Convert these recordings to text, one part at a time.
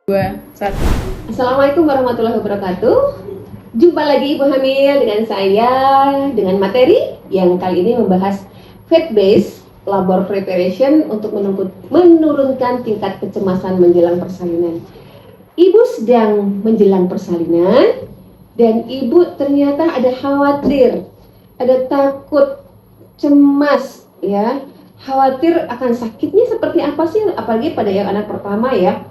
Dua, satu. Assalamualaikum warahmatullahi wabarakatuh. Jumpa lagi Ibu Hamil dengan saya dengan materi yang kali ini membahas faith-based labor preparation untuk menurunkan tingkat kecemasan menjelang persalinan. Ibu sedang menjelang persalinan dan ibu ternyata ada khawatir, ada takut, cemas ya. Khawatir akan sakitnya seperti apa sih, apalagi pada yang anak pertama ya.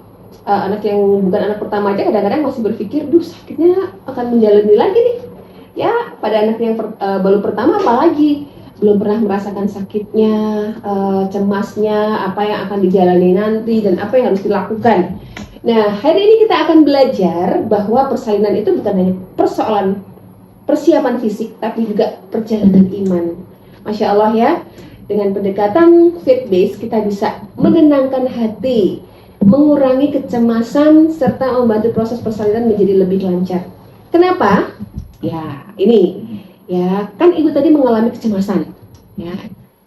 Anak yang bukan anak pertama aja kadang-kadang masih berpikir, duh sakitnya akan menjalani lagi nih. Ya, pada anak yang baru pertama apalagi belum pernah merasakan sakitnya, cemasnya, apa yang akan dijalani nanti dan apa yang harus dilakukan. Nah, hari ini kita akan belajar bahwa persalinan itu bukan hanya persoalan persiapan fisik, tapi juga perjalanan iman. Masya Allah ya, dengan pendekatan faith-based kita bisa menenangkan hati, mengurangi kecemasan, serta membantu proses persalinan menjadi lebih lancar. Kenapa? Ya, ini ya, kan ibu tadi mengalami kecemasan ya,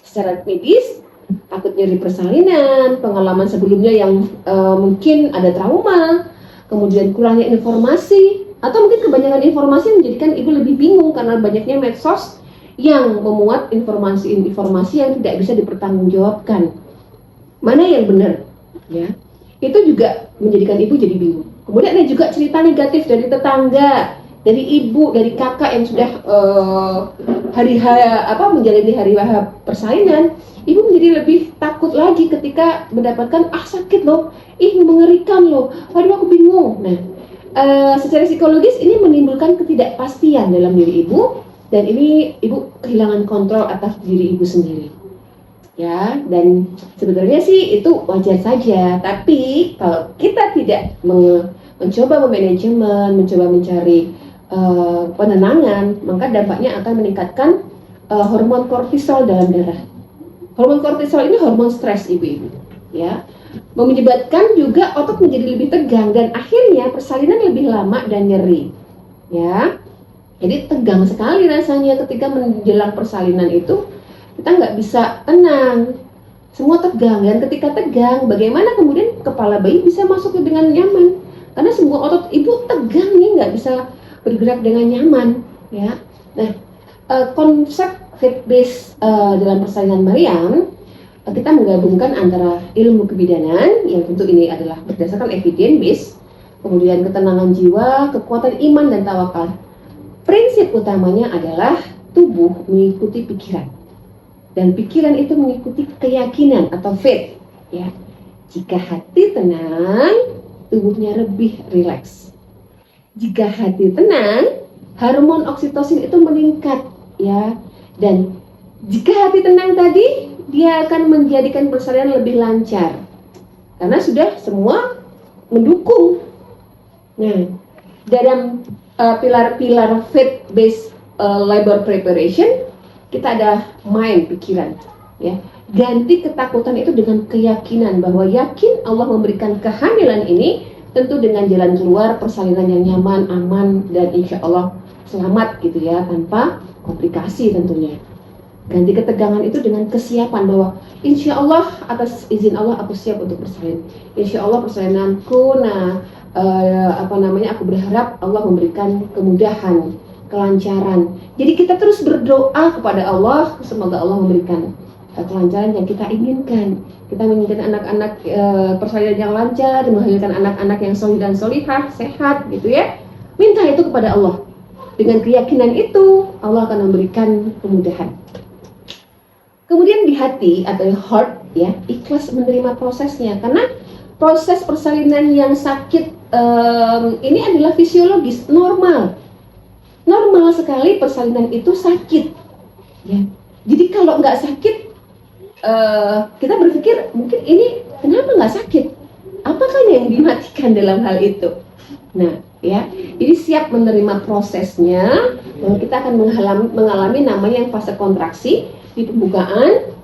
secara medis, takut nyeri persalinan, pengalaman sebelumnya yang mungkin ada trauma, kemudian kurangnya informasi, atau mungkin kebanyakan informasi menjadikan ibu lebih bingung karena banyaknya medsos yang memuat informasi-informasi yang tidak bisa dipertanggungjawabkan. Mana yang benar? Ya, itu juga menjadikan ibu jadi bingung. Kemudian ada juga cerita negatif dari tetangga, dari ibu, dari kakak yang sudah menjalani hari persalinan. Ibu menjadi lebih takut lagi ketika mendapatkan sakit loh, mengerikan loh, aduh aku bingung. Nah, secara psikologis ini menimbulkan ketidakpastian dalam diri ibu, dan ini ibu kehilangan kontrol atas diri ibu sendiri. Ya, dan sebenarnya sih itu wajar saja, tapi kalau kita tidak mencoba memanajemen, mencoba mencari penenangan, maka dampaknya akan meningkatkan hormon kortisol dalam darah. Hormon kortisol ini hormon stres ibu-ibu, ya, menyebabkan juga otot menjadi lebih tegang dan akhirnya persalinan lebih lama dan nyeri, ya. Jadi tegang sekali rasanya ketika menjelang persalinan itu. Kita nggak bisa tenang, semua tegang, dan ketika tegang, bagaimana kemudian kepala bayi bisa masuk dengan nyaman? Karena semua otot ibu tegang nih, nggak bisa bergerak dengan nyaman, ya. Nah, konsep faith-based dalam persalinan Maryam, kita menggabungkan antara ilmu kebidanan, yang tentu ini adalah berdasarkan evidence-based, kemudian ketenangan jiwa, kekuatan iman dan tawakal. Prinsip utamanya adalah tubuh mengikuti pikiran, dan pikiran itu mengikuti keyakinan atau faith, ya. Jika hati tenang, tubuhnya lebih rileks. Jika hati tenang, hormon oksitosin itu meningkat, ya. Dan jika hati tenang tadi, dia akan menjadikan persalinan lebih lancar karena sudah semua mendukung. Nah, dalam pilar-pilar faith-based labor preparation, kita ada mind, pikiran, ya. Ganti ketakutan itu dengan keyakinan bahwa yakin Allah memberikan kehamilan ini tentu dengan jalan keluar persalinan yang nyaman, aman, dan insya Allah selamat gitu ya, tanpa komplikasi tentunya. Ganti ketegangan itu dengan kesiapan bahwa insya Allah atas izin Allah aku siap untuk bersalin. Insya Allah persalinanku, aku berharap Allah memberikan kemudahan, kelancaran. Jadi kita terus berdoa kepada Allah, semoga Allah memberikan kelancaran yang kita inginkan. Kita menginginkan anak-anak persalinan yang lancar, melahirkan anak-anak yang solih dan solihah, sehat gitu ya. Minta itu kepada Allah. Dengan keyakinan itu, Allah akan memberikan kemudahan. Kemudian di hati atau heart, ya, ikhlas menerima prosesnya, karena proses persalinan yang sakit ini adalah fisiologis, normal sekali persalinan itu sakit, ya. Jadi kalau nggak sakit, kita berpikir mungkin ini kenapa nggak sakit? Apakah yang dimatikan dalam hal itu? Nah, ya, ini siap menerima prosesnya. Bahwa kita akan mengalami namanya yang fase kontraksi di pembukaan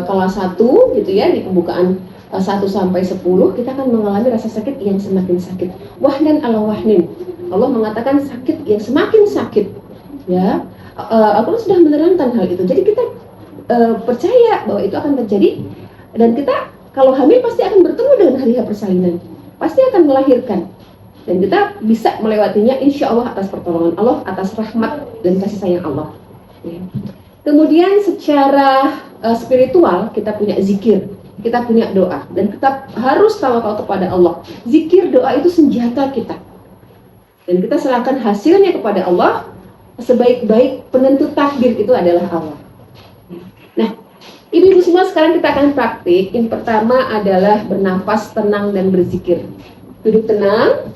kelas 1 gitu ya, di pembukaan 1 sampai 10 kita akan mengalami rasa sakit yang semakin sakit. Wahnan ala wahnin. Allah mengatakan sakit yang semakin sakit, ya. Allah sudah menerangkan hal itu. Jadi kita percaya bahwa itu akan terjadi, dan kita kalau hamil pasti akan bertemu dengan hari persalinan. pasti akan melahirkan. Dan kita bisa melewatinya insya Allah atas pertolongan Allah, atas rahmat dan kasih sayang Allah. Ya. Kemudian secara spiritual kita punya zikir, kita punya doa, dan kita harus tawakal kepada Allah. Zikir, doa itu senjata kita, dan kita serahkan hasilnya kepada Allah. Sebaik-baik penentu takdir itu adalah Allah. Nah, ibu-ibu semua, sekarang kita akan praktik. Yang pertama adalah bernafas tenang dan berzikir. Duduk tenang,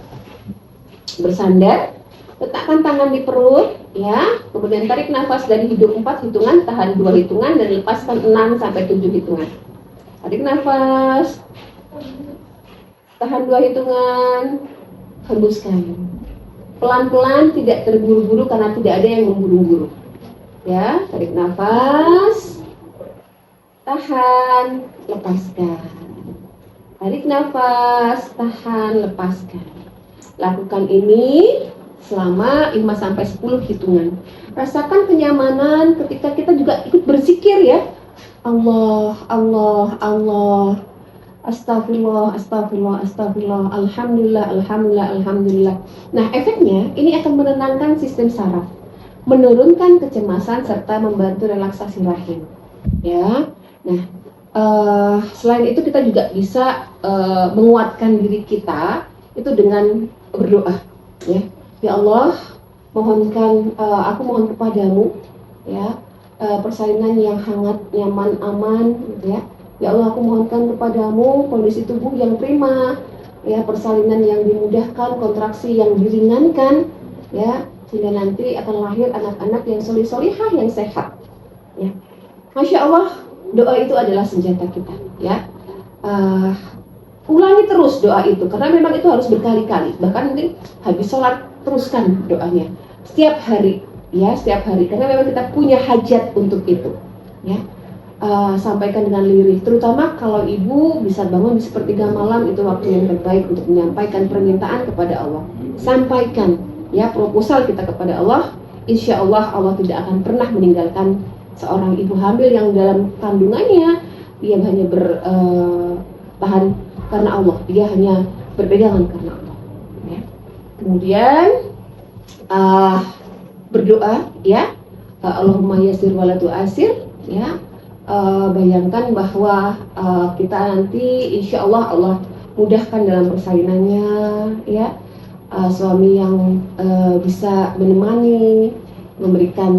bersandar, letakkan tangan di perut, ya. Kemudian tarik nafas dari hidung 4 hitungan, tahan 2 hitungan, dan lepaskan 6 sampai 7 hitungan. Tarik nafas, tahan 2 hitungan, hembuskan. Pelan-pelan, tidak terburu-buru karena tidak ada yang memburu-buru. Ya, tarik nafas, tahan, lepaskan. Tarik nafas, tahan, lepaskan. Lakukan ini selama 5 sampai 10 hitungan. Rasakan kenyamanan ketika kita juga ikut berzikir, ya. Allah, Allah, Allah. Astagfirullah, astagfirullah, astagfirullah, alhamdulillah, alhamdulillah, alhamdulillah. Nah, efeknya ini akan menenangkan sistem saraf, menurunkan kecemasan serta membantu relaksasi rahim. Ya, nah, selain itu kita juga bisa menguatkan diri kita itu dengan berdoa. Ya, ya Allah, mohonkan aku mohon kepadamu, ya, persalinan yang hangat, nyaman, aman, gitu ya. Ya Allah, aku mohonkan kepadamu kondisi tubuh yang prima, ya, persalinan yang dimudahkan, kontraksi yang diringankan, ya, sehingga nanti akan lahir anak-anak yang solih-solihah, yang sehat, ya. Masya Allah, doa itu adalah senjata kita, ya. Ulangi terus doa itu, karena memang itu harus berkali-kali, bahkan mungkin habis sholat teruskan doanya setiap hari, ya, setiap hari, karena memang kita punya hajat untuk itu, ya. Sampaikan dengan lirih, terutama kalau ibu bisa bangun di sepertiga malam, itu waktu yang terbaik untuk menyampaikan permintaan kepada Allah. Sampaikan, ya, proposal kita kepada Allah. Insya Allah Allah tidak akan pernah meninggalkan seorang ibu hamil yang dalam kandungannya dia hanya bertahan karena Allah, dia hanya berpegangan karena Allah, ya. Kemudian berdoa, ya, Allahumma yassir wa la tu'assir, ya. Bayangkan bahwa kita nanti insya Allah Allah mudahkan dalam persalinannya, ya, suami yang bisa menemani, memberikan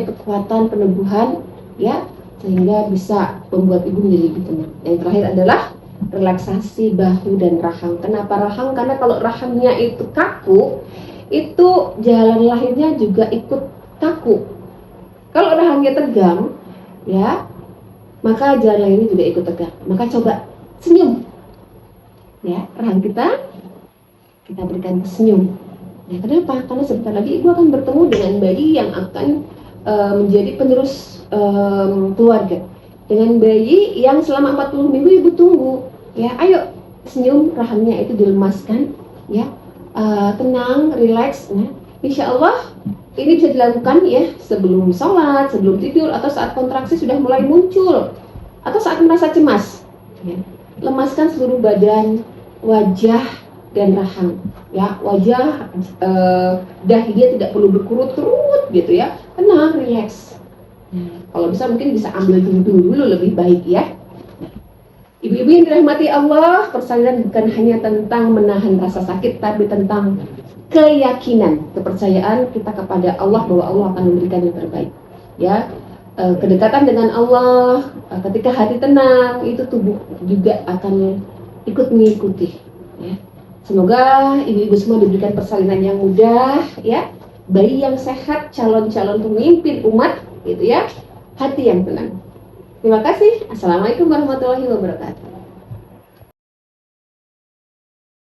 kekuatan peneguhan, ya, sehingga bisa membuat ibu menjadi lebih tenang. Yang terakhir adalah relaksasi bahu dan rahang. Kenapa rahang? Karena kalau rahangnya itu kaku, itu jalan lahirnya juga ikut kaku. Kalau rahangnya tegang, ya, maka jalan lahirnya juga ikut tegang. Maka coba senyum, ya, rahang kita berikan senyum. Ya, kenapa? Karena sebentar lagi ibu akan bertemu dengan bayi yang akan menjadi penerus keluarga, dengan bayi yang selama 40 minggu ibu tunggu, ya. Ayo senyum, rahangnya itu dilemaskan, ya, tenang, rileks. Nah, insya Allah ini bisa dilakukan, ya, sebelum sholat, sebelum tidur, atau saat kontraksi sudah mulai muncul, atau saat merasa cemas, ya. Lemaskan seluruh badan, wajah dan rahang, ya. Wajah, dahinya tidak perlu berkerut-kerut gitu, ya. Tenang, rileks. Kalau bisa mungkin bisa ambil dulu lebih baik, ya. Ibu-ibu yang dirahmati Allah, persalinan bukan hanya tentang menahan rasa sakit, tapi tentang keyakinan, kepercayaan kita kepada Allah bahwa Allah akan memberikan yang terbaik, ya. Kedekatan dengan Allah, ketika hati tenang, itu tubuh juga akan ikut mengikuti, ya. Semoga ibu-ibu semua diberikan persalinan yang mudah, ya, bayi yang sehat, calon-calon pemimpin umat, gitu, ya, hati yang tenang. Terima kasih. Assalamualaikum warahmatullahi wabarakatuh.